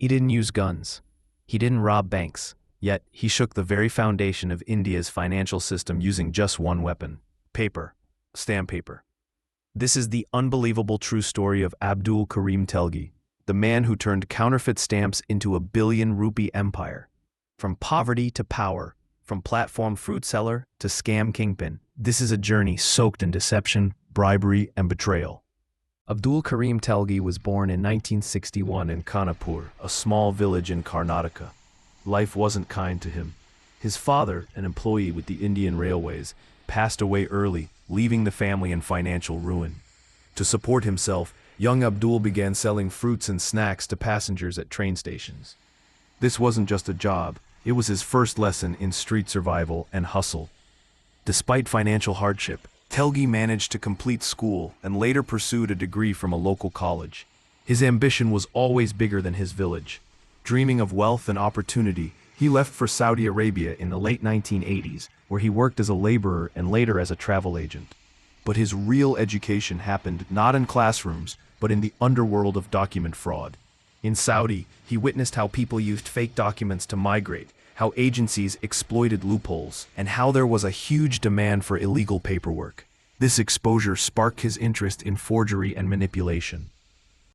He didn't use guns. He didn't rob banks. Yet, he shook the very foundation of India's financial system using just one weapon: paper, stamp paper. This is the unbelievable true story of Abdul Karim Telgi, the man who turned counterfeit stamps into a billion-rupee empire. From poverty to power, from platform fruit seller to scam kingpin, this is a journey soaked in deception, bribery, and betrayal. Abdul Karim Telgi was born in 1961 in Kanapur, a small village in Karnataka. Life wasn't kind to him. His father, an employee with the Indian Railways, passed away early, leaving the family in financial ruin. To support himself, young Abdul began selling fruits and snacks to passengers at train stations. This wasn't just a job, it was his first lesson in street survival and hustle. Despite financial hardship, Telgi managed to complete school and later pursued a degree from a local college. His ambition was always bigger than his village. Dreaming of wealth and opportunity, he left for Saudi Arabia in the late 1980s, where he worked as a laborer and later as a travel agent. But his real education happened not in classrooms, but in the underworld of document fraud. In Saudi, he witnessed how people used fake documents to migrate, how agencies exploited loopholes, and how there was a huge demand for illegal paperwork. This exposure sparked his interest in forgery and manipulation.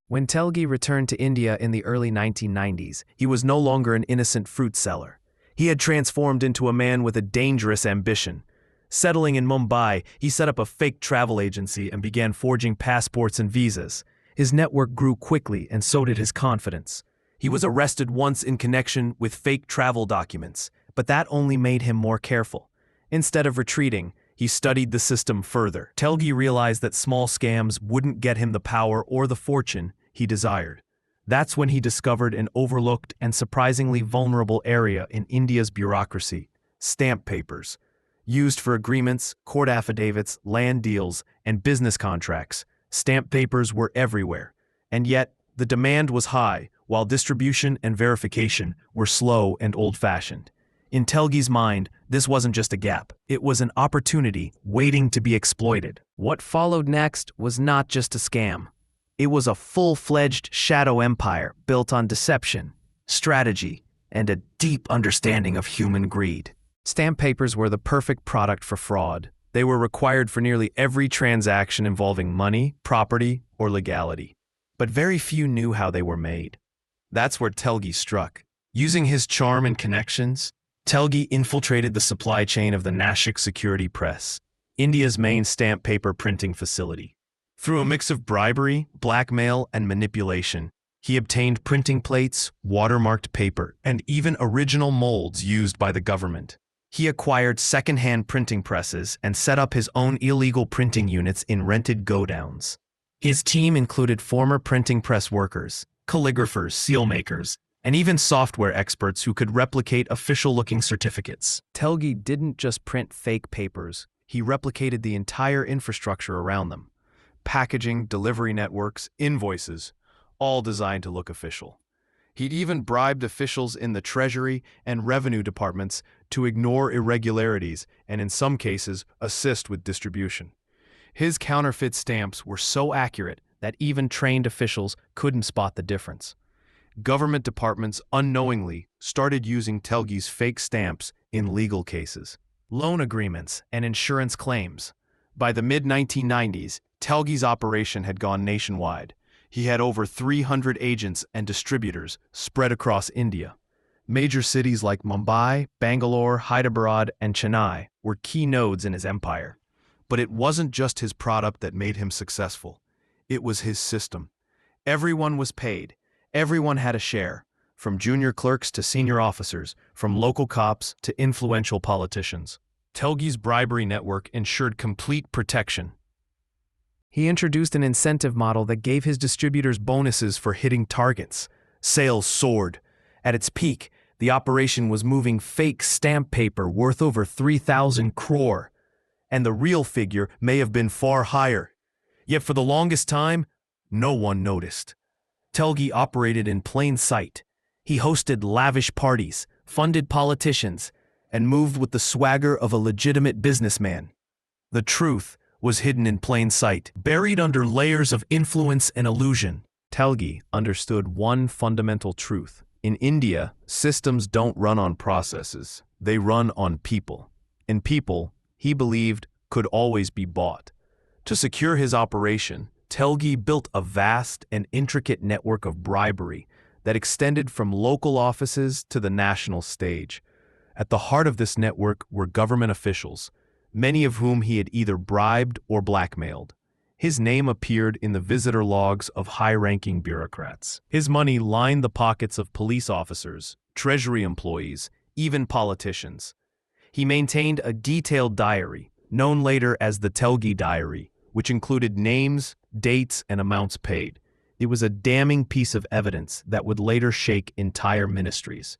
When Telgi returned to India in the early 1990s, he was no longer an innocent fruit seller. He had transformed into a man with a dangerous ambition. Settling in Mumbai, he set up a fake travel agency and began forging passports and visas. His network grew quickly, and so did his confidence. He was arrested once in connection with fake travel documents, but that only made him more careful. Instead of retreating, he studied the system further. Telgi realized that small scams wouldn't get him the power or the fortune he desired. That's when he discovered an overlooked and surprisingly vulnerable area in India's bureaucracy: stamp papers. Used for agreements, court affidavits, land deals, and business contracts, stamp papers were everywhere. And yet, the demand was high, while distribution and verification were slow and old-fashioned. In Telgi's mind, this wasn't just a gap. It was an opportunity waiting to be exploited. What followed next was not just a scam. It was a full-fledged shadow empire built on deception, strategy, and a deep understanding of human greed. Stamp papers were the perfect product for fraud. They were required for nearly every transaction involving money, property, or legality. But very few knew how they were made. That's where Telgi struck. Using his charm and connections, Telgi infiltrated the supply chain of the Nashik Security Press, India's main stamp paper printing facility. Through a mix of bribery, blackmail, and manipulation, he obtained printing plates, watermarked paper, and even original molds used by the government. He acquired second-hand printing presses and set up his own illegal printing units in rented godowns. His team included former printing press workers, calligraphers, sealmakers, and even software experts who could replicate official-looking certificates. Telgi didn't just print fake papers, he replicated the entire infrastructure around them. Packaging, delivery networks, invoices, all designed to look official. He'd even bribed officials in the Treasury and Revenue departments to ignore irregularities and, in some cases, assist with distribution. His counterfeit stamps were so accurate that even trained officials couldn't spot the difference. Government departments unknowingly started using Telgi's fake stamps in legal cases, loan agreements, and insurance claims. By the mid-1990s, Telgi's operation had gone nationwide. He had over 300 agents and distributors spread across India. Major cities like Mumbai, Bangalore, Hyderabad, and Chennai were key nodes in his empire. But it wasn't just his product that made him successful. It was his system. Everyone was paid. Everyone had a share, from junior clerks to senior officers, from local cops to influential politicians. Telgi's bribery network ensured complete protection. He introduced an incentive model that gave his distributors bonuses for hitting targets. Sales soared. At its peak, the operation was moving fake stamp paper worth over 3,000 crore. And the real figure may have been far higher. Yet for the longest time, no one noticed. Telgi operated in plain sight. He hosted lavish parties, funded politicians, and moved with the swagger of a legitimate businessman. The truth was hidden in plain sight, buried under layers of influence and illusion. Telgi understood one fundamental truth. In India, systems don't run on processes, they run on people. And people, he believed, could always be bought. To secure his operation, Telgi built a vast and intricate network of bribery that extended from local offices to the national stage. At the heart of this network were government officials, many of whom he had either bribed or blackmailed. His name appeared in the visitor logs of high-ranking bureaucrats. His money lined the pockets of police officers, treasury employees, even politicians. He maintained a detailed diary, known later as the Telgi Diary, which included names, dates, and amounts paid. It was a damning piece of evidence that would later shake entire ministries.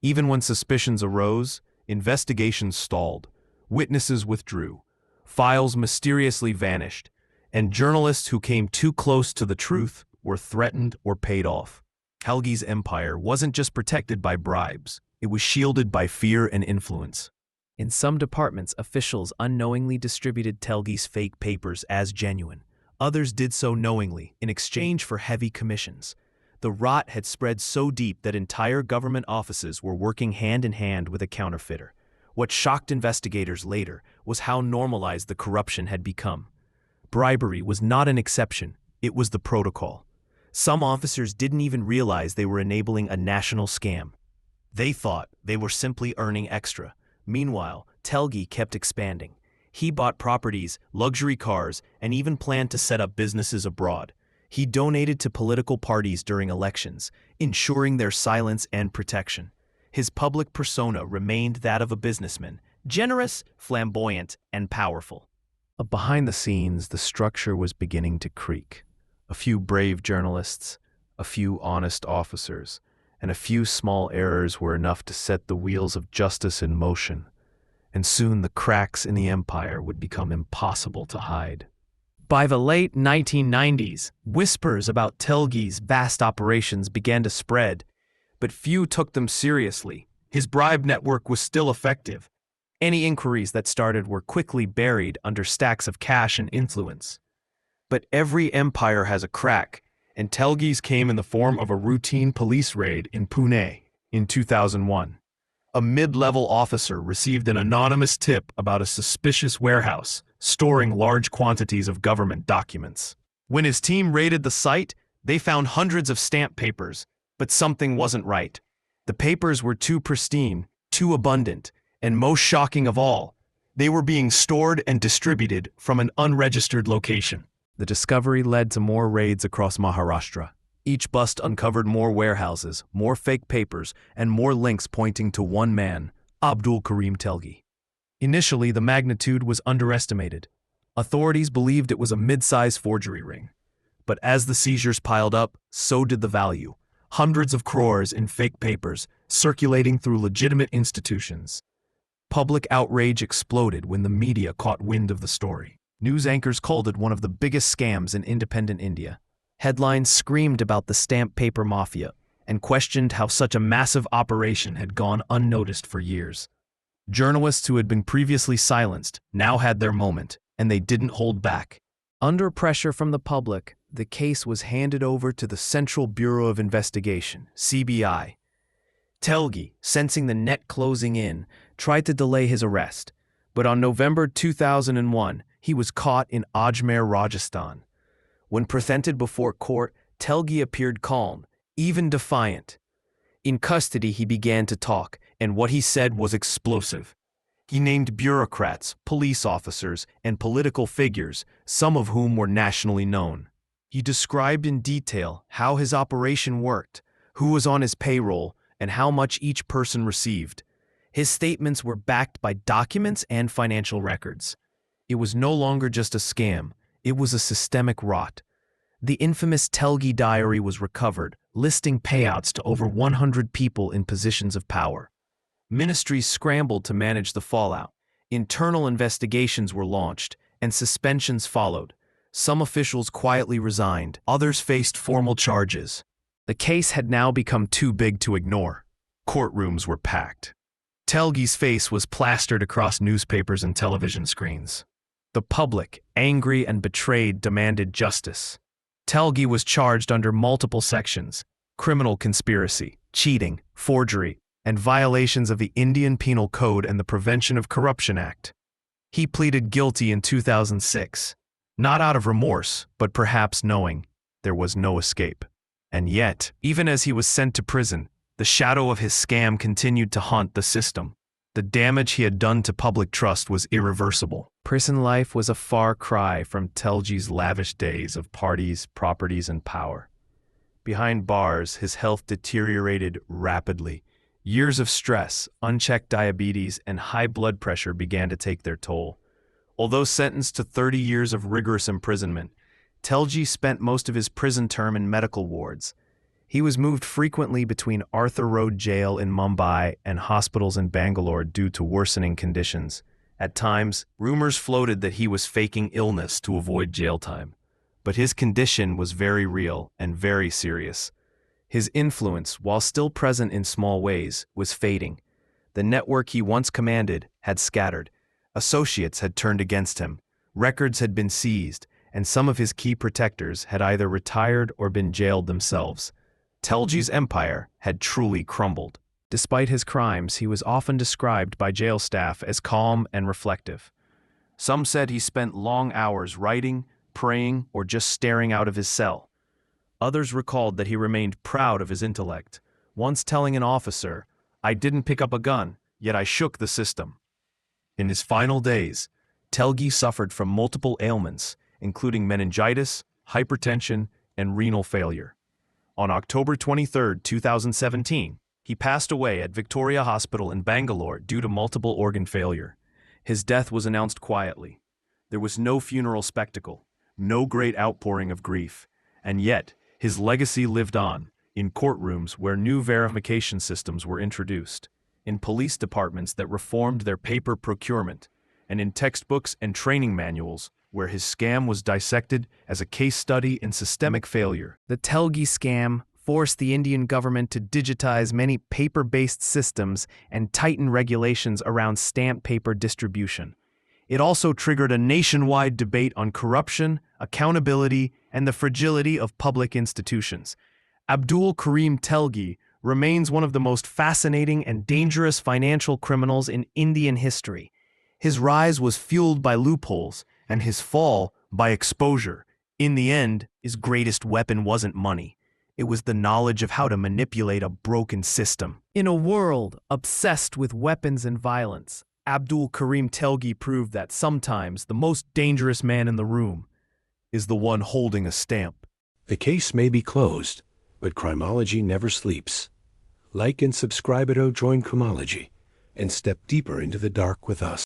Even when suspicions arose, investigations stalled, witnesses withdrew, files mysteriously vanished, and journalists who came too close to the truth were threatened or paid off. Telgi's empire wasn't just protected by bribes, it was shielded by fear and influence. In some departments, officials unknowingly distributed Telgi's fake papers as genuine. Others did so knowingly, in exchange for heavy commissions. The rot had spread so deep that entire government offices were working hand in hand with a counterfeiter. What shocked investigators later was how normalized the corruption had become. Bribery was not an exception, it was the protocol. Some officers didn't even realize they were enabling a national scam. They thought they were simply earning extra. Meanwhile, Telgi kept expanding. He bought properties, luxury cars, and even planned to set up businesses abroad. He donated to political parties during elections, ensuring their silence and protection. His public persona remained that of a businessman, generous, flamboyant, and powerful. But behind the scenes, the structure was beginning to creak. A few brave journalists, a few honest officers, and a few small errors were enough to set the wheels of justice in motion. And soon the cracks in the empire would become impossible to hide. By the late 1990s, whispers about Telgi's vast operations began to spread, but few took them seriously. His bribe network was still effective. Any inquiries that started were quickly buried under stacks of cash and influence. But every empire has a crack, and Telgi's came in the form of a routine police raid in Pune in 2001. A mid-level officer received an anonymous tip about a suspicious warehouse storing large quantities of government documents. When his team raided the site, they found hundreds of stamp papers, but something wasn't right. The papers were too pristine, too abundant, and most shocking of all, they were being stored and distributed from an unregistered location. The discovery led to more raids across Maharashtra. Each bust uncovered more warehouses, more fake papers, and more links pointing to one man, Abdul Karim Telgi. Initially, the magnitude was underestimated. Authorities believed it was a mid-size forgery ring. But as the seizures piled up, so did the value. Hundreds of crores in fake papers circulating through legitimate institutions. Public outrage exploded when the media caught wind of the story. News anchors called it one of the biggest scams in independent India. Headlines screamed about the stamp paper mafia and questioned how such a massive operation had gone unnoticed for years. Journalists who had been previously silenced now had their moment, and they didn't hold back. Under pressure from the public, the case was handed over to the Central Bureau of Investigation, CBI. Telgi, sensing the net closing in, tried to delay his arrest, but on November 2001, he was caught in Ajmer, Rajasthan. When presented before court, Telgi appeared calm, even defiant. In custody, he began to talk, and what he said was explosive. He named bureaucrats, police officers, and political figures, some of whom were nationally known. He described in detail how his operation worked, who was on his payroll, and how much each person received. His statements were backed by documents and financial records. It was no longer just a scam, it was a systemic rot. The infamous Telgi diary was recovered, listing payouts to over 100 people in positions of power. Ministries scrambled to manage the fallout. Internal investigations were launched, and suspensions followed. Some officials quietly resigned, others faced formal charges. The case had now become too big to ignore. Courtrooms were packed. Telgi's face was plastered across newspapers and television screens. The public, angry and betrayed, demanded justice. Telgi was charged under multiple sections: criminal conspiracy, cheating, forgery, and violations of the Indian Penal Code and the Prevention of Corruption Act. He pleaded guilty in 2006, not out of remorse, but perhaps knowing there was no escape. And yet, even as he was sent to prison, the shadow of his scam continued to haunt the system. The damage he had done to public trust was irreversible. Prison life was a far cry from Telgi's lavish days of parties, properties, and power. Behind bars, his health deteriorated rapidly. Years of stress, unchecked diabetes, and high blood pressure began to take their toll. Although sentenced to 30 years of rigorous imprisonment, Telgi spent most of his prison term in medical wards. He was moved frequently between Arthur Road Jail in Mumbai and hospitals in Bangalore due to worsening conditions. At times, rumors floated that he was faking illness to avoid jail time. But his condition was very real and very serious. His influence, while still present in small ways, was fading. The network he once commanded had scattered. Associates had turned against him. Records had been seized, and some of his key protectors had either retired or been jailed themselves. Telgi's empire had truly crumbled. Despite his crimes, he was often described by jail staff as calm and reflective. Some said he spent long hours writing, praying, or just staring out of his cell. Others recalled that he remained proud of his intellect, once telling an officer, "I didn't pick up a gun, yet I shook the system." In his final days, Telgi suffered from multiple ailments, including meningitis, hypertension, and renal failure. On October 23, 2017, he passed away at Victoria Hospital in Bangalore due to multiple organ failure. His death was announced quietly. There was no funeral spectacle, no great outpouring of grief, and yet his legacy lived on in courtrooms where new verification systems were introduced, in police departments that reformed their paper procurement, and in textbooks and training manuals where his scam was dissected as a case study in systemic failure. The Telgi scam forced the Indian government to digitize many paper-based systems and tighten regulations around stamp paper distribution. It also triggered a nationwide debate on corruption, accountability, and the fragility of public institutions. Abdul Karim Telgi remains one of the most fascinating and dangerous financial criminals in Indian history. His rise was fueled by loopholes, and his fall by exposure. In the end, his greatest weapon wasn't money. It was the knowledge of how to manipulate a broken system. In a world obsessed with weapons and violence, Abdul Karim Telgi proved that sometimes the most dangerous man in the room is the one holding a stamp. The case may be closed, but criminology never sleeps. Like and subscribe to join Criminology and step deeper into the dark with us.